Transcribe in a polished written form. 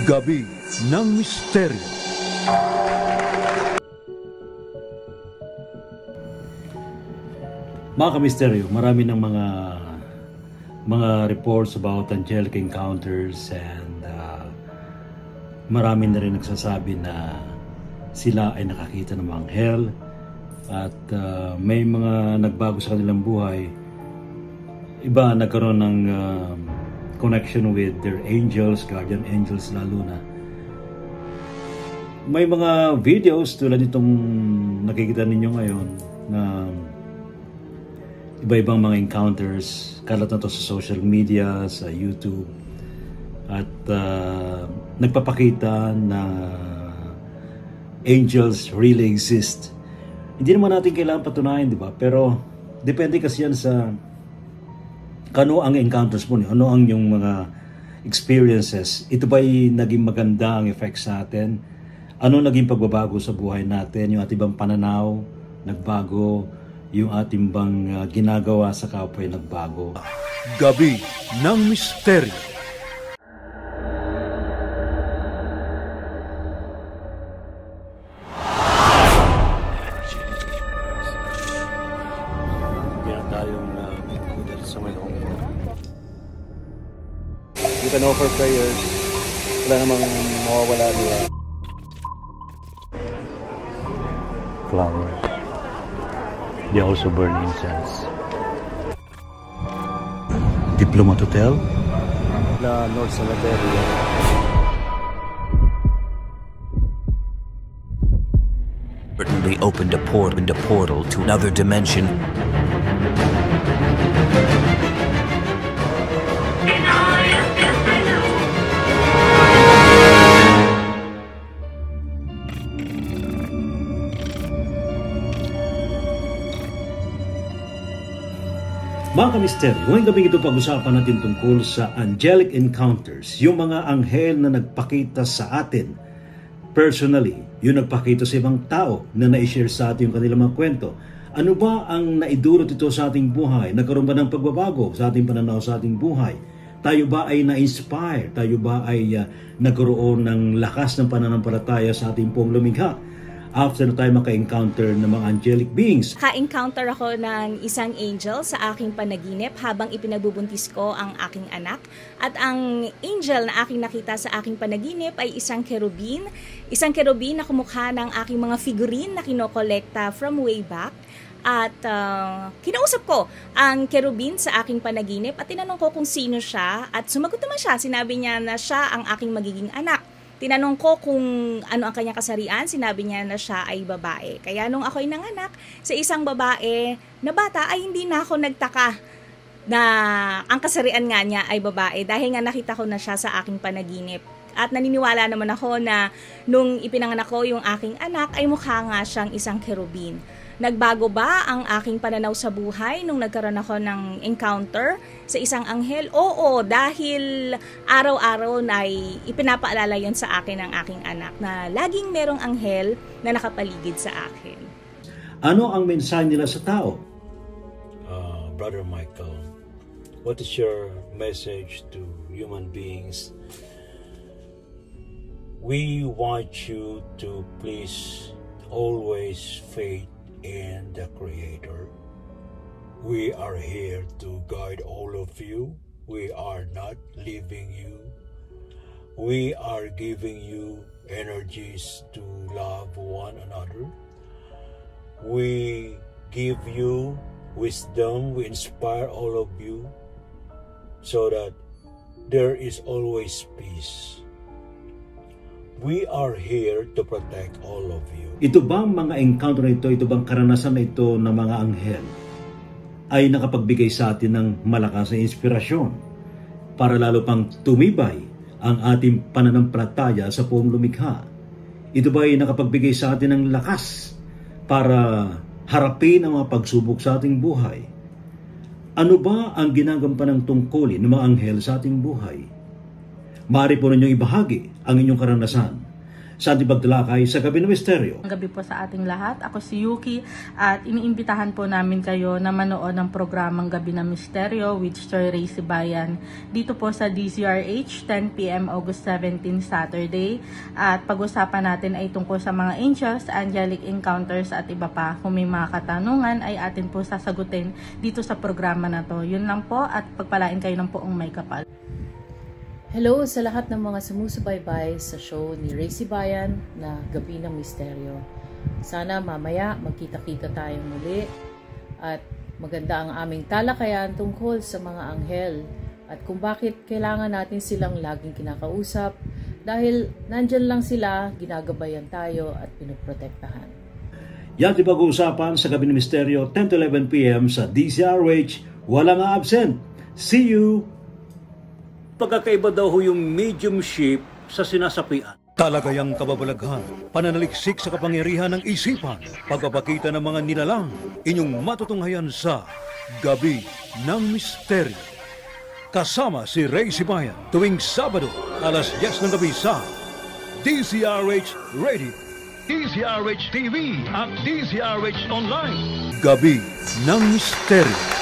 Gabi ng Misteryo. Mga kamisteryo, marami ng mga reports about angelic encounters and marami na rin nagsasabi na sila ay nakakita ng mga anghel at may mga nagbago sa kanilang buhay. Iba nagkaroon ng connection with their angels, guardian angels lalo na. May mga videos tulad itong nakikita ninyo ngayon na iba-ibang mga encounters, kalat na to sa social media, sa YouTube, at nagpapakita na angels really exist. Hindi naman natin kailangan patunayan, di ba? Pero depende kasi yan sa kano ang encounters mo, ano ang yung mga experiences. Ito ba'y naging maganda ang effect sa atin? Ano naging pagbabago sa buhay natin? Yung ating bang pananaw nagbago? Yung ating bang ginagawa sa kapwa ay nagbago? Gabi ng Misteryo. Meron tayong kudel sa may loob. You can offer prayers. Wala namang mawawala nila. Flowers. They also burn incense. Diplomat Hotel? La North Cemetery. Certainly opened a portal to another dimension. Mga kamisteryo, ngayong gabi ito pag-usapan natin tungkol sa angelic encounters, yung mga anghel na nagpakita sa atin personally, yung nagpakita sa ibang tao na na-share sa atin yung kanilang mga kwento. Ano ba ang naidulot ito sa ating buhay? Nagkaroon ba ng pagbabago sa ating pananaw sa ating buhay? Tayo ba ay na-inspire? Tayo ba ay nagkaroon ng lakas ng pananampalataya sa ating pong lumikha? After na tayo maka-encounter ng mga angelic beings. Ka-encounter ako ng isang angel sa aking panaginip habang ipinagbubuntis ko ang aking anak. At ang angel na aking nakita sa aking panaginip ay isang kerubin. Isang kerubin na kumukha ng aking mga figurine na kinokolekta from way back. At kinausap ko ang kerubin sa aking panaginip at tinanong ko kung sino siya. At sumagot naman siya. Sinabi niya na siya ang aking magiging anak. Tinanong ko kung ano ang kanyang kasarian, sinabi niya na siya ay babae. Kaya nung ako'y nanganak sa isang babae na bata ay hindi na ako nagtaka na ang kasarian nga niya ay babae dahil nga nakita ko na siya sa aking panaginip. At naniniwala naman ako na nung ipinanganak ko yung aking anak ay mukha nga siyang isang kerubin. Nagbago ba ang aking pananaw sa buhay nung nagkaroon ako ng encounter sa isang anghel? Oo, dahil araw-araw na ipinapaalala yon sa akin ng aking anak na laging merong anghel na nakapaligid sa akin. Ano ang mensahe nila sa tao? Brother Michael, what is your message to human beings? We want you to please always faith in the Creator. We are here to guide all of you. We are not leaving you. We are giving you energies to love one another. We give you wisdom. We inspire all of you so that there is always peace. We are here to protect all of you. Ito bang mga encounter na ito bang karanasan na ito ng mga anghel ay nakapagbigay sa atin ng malakas na inspirasyon para lalo pang tumibay ang ating pananampalataya sa buong lumikha? Ito ba ay nakapagbigay sa atin ng lakas para harapin ang mga pagsubok sa ating buhay? Ano ba ang ginagampanan ng tungkulin ng mga anghel sa ating buhay? Maaari po ninyong ibahagi ang inyong karanasan. sa ating pagtalakay sa Gabi ng Misteryo. Ang gabi po sa ating lahat. Ako si Yuki at iniimbitahan po namin kayo na manood ng programang Gabi ng Misteryo with Sir Ray Sibayan dito po sa DZRH 10 PM August 17 Saturday. At pag-usapan natin ay tungkol sa mga angels, angelic encounters at iba pa. Kung may mga katanungan ay atin po sasagutin dito sa programa na to. Yun lang po at pagpalain kayo ng poong may kapal. Hello sa lahat ng mga sumusubaybay sa show ni Ray Sibayan na Gabi ng Misteryo. Sana mamaya magkita-kita tayong muli at maganda ang aming talakayan tungkol sa mga anghel at kung bakit kailangan natin silang laging kinakausap dahil nandyan lang sila, ginagabayan tayo at pinoprotektahan. Yan di pag-uusapan sa Gabi ng Misteryo 10 to 11 PM sa DZRH. Walang absent. See you! Pagkakaiba daw ho yung mediumship sa sinasapian. Talagayang kababalaghan, pananaliksik sa kapangyarihan ng isipan, pagpapakita ng mga nilalang, inyong matutunghayan sa Gabi ng Misteryo. Kasama si Ray Sibayan tuwing Sabado, alas 10 ng gabi sa DZRH Radio, DZRH TV at DZRH Online. Gabi ng Misteryo.